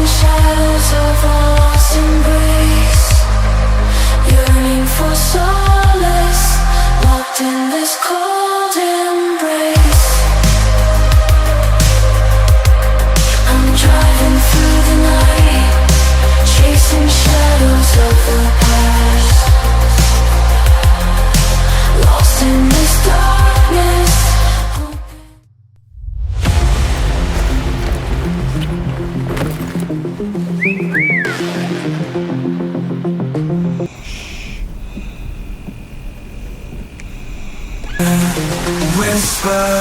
Chasing shadows of a lost embrace, yearning for solace, locked in this cold embrace. I'm driving through the night, chasing shadows of the past, lost in this darkness. Whisper